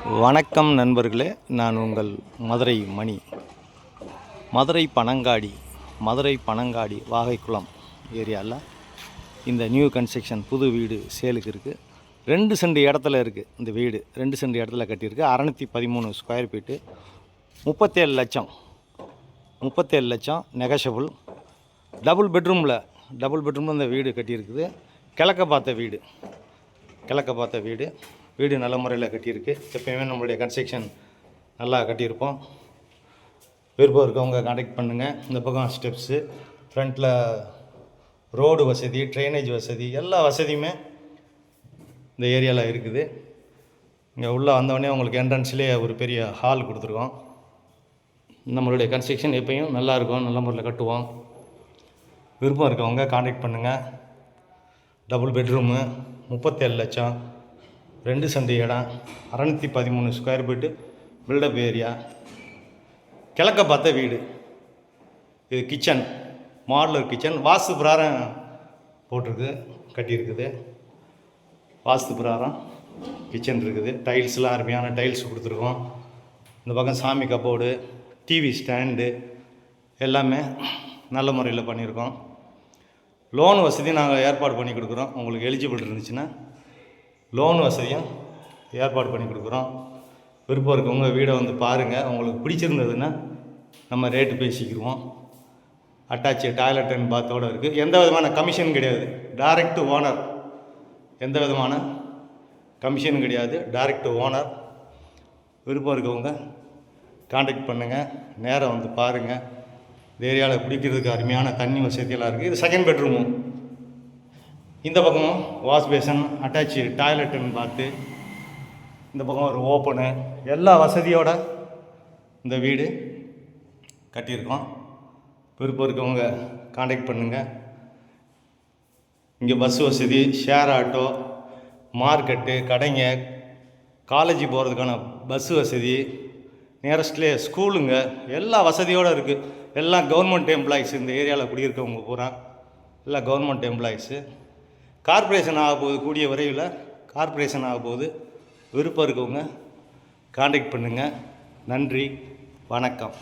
வணக்கம் நண்பர்களே, நான் உங்கள் மதுரை மணி. மதுரை பனங்காடி வாகைக்குளம் ஏரியாவில் இந்த நியூ கன்ஸ்ட்ரக்ஷன் புது வீடு சேலுக்கு இருக்குது. 2 சென்ட் இடத்துல இருக்குது இந்த வீடு. 2 சென்ட் இடத்துல கட்டியிருக்கு. 613 ஸ்கொயர் ஃபீட்டு, 37 லட்சம். 37 லட்சம் நெகஷபிள். டபுள் பெட்ரூமில் இந்த வீடு கட்டியிருக்குது. கிழக்க பார்த்த வீடு நல்ல முறையில் கட்டியிருக்கு. எப்பயுமே நம்மளுடைய கன்ஸ்ட்ரக்ஷன் நல்லா கட்டியிருப்போம். விருப்பம் இருக்கவங்க கான்டாக்ட் பண்ணுங்கள். இந்த பக்கம் ஸ்டெப்ஸு, ஃப்ரண்ட்டில் ரோடு வசதி, ட்ரைனேஜ் வசதி, எல்லா வசதியுமே இந்த ஏரியாவில் இருக்குது. இங்கே உள்ளே வந்தோடனே உங்களுக்கு என்ட்ரன்ஸ்லேயே ஒரு பெரிய ஹால் கொடுத்துருக்கோம். நம்மளுடைய கன்ஸ்ட்ரக்ஷன் எப்பயும் நல்லாயிருக்கும், நல்ல முறையில் கட்டுவோம். விருப்பம் இருக்கவங்க கான்டாக்ட் பண்ணுங்கள். டபுள் பெட்ரூமு, 37 லட்சம், 2 சென்ட் இடம், 613 ஸ்கொயர் ஃபீட்டு, பில்டப் ஏரியா, கிழக்க பார்த்த வீடு. இது கிச்சன், மாடுலர் கிச்சன். வாஸ்து பிரகாரம் போட்டிருக்கு, கட்டியிருக்குது. வாஸ்து பிரகாரம் கிச்சன் இருக்குது. டைல்ஸ்லாம் அருமையான டைல்ஸ் கொடுத்துருக்கோம். இந்த பக்கம் சாமி கப்போர்டு, டிவி ஸ்டாண்டு எல்லாமே நல்ல முறையில் பண்ணியிருக்கோம். லோன் வசதி நாங்கள் ஏற்பாடு பண்ணி கொடுக்குறோம். உங்களுக்கு எலிஜிபிள் இருந்துச்சுன்னா லோன் வசதியும் ஏற்பாடு பண்ணி கொடுக்குறோம். விருப்பம் இருக்கவங்க வீடை வந்து பாருங்கள். உங்களுக்கு பிடிச்சிருந்ததுன்னா நம்ம ரேட்டு பேசிக்கிடுவோம். அட்டாச்சு டாய்லெட் அண்ட் பாத்தோடு இருக்குது. எந்த விதமான கமிஷன் கிடையாது. Direct owner. எந்த விதமான கமிஷனும் கிடையாது. Direct owner. விருப்பம் இருக்கவங்க கான்டாக்ட் பண்ணுங்கள். நேராக வந்து பாருங்கள். இந்த ஏரியாவில் குடிக்கிறதுக்கு அருமையான தண்ணி வசதியெல்லாம் இருக்குது. இது செகண்ட் பெட்ரூமும். இந்த பக்கமும் வாஷ் பேசன், அட்டாச்சு டாய்லெட்டுன்னு பார்த்து, இந்த பக்கம் ஒரு ஓப்பனு, எல்லா வசதியோடு இந்த வீடு கட்டியிருக்கோம். விருப்பம் இருக்கவங்க கான்டாக்ட் பண்ணுங்கள். இங்கே பஸ் வசதி, ஷேர் ஆட்டோ, மார்க்கெட்டு, கடைங்க, காலேஜ் போகிறதுக்கான பஸ் வசதி, நியரஸ்ட்லேயே ஸ்கூலுங்க, எல்லா வசதியோடு இருக்குது. எல்லாம் கவர்மெண்ட் எம்ப்ளாயிஸ். இந்த ஏரியாவில் குடியிருக்கவங்க பூரா எல்லாம் கவர்மெண்ட் எம்ப்ளாயிஸு. கார்ப்பரேஷன் ஆக போகுது, கூடிய விரைவில் கார்ப்பரேஷன் ஆக போகுது. விருப்பம் இருக்கவங்க கான்டாக்ட் பண்ணுங்கள். நன்றி, வணக்கம்.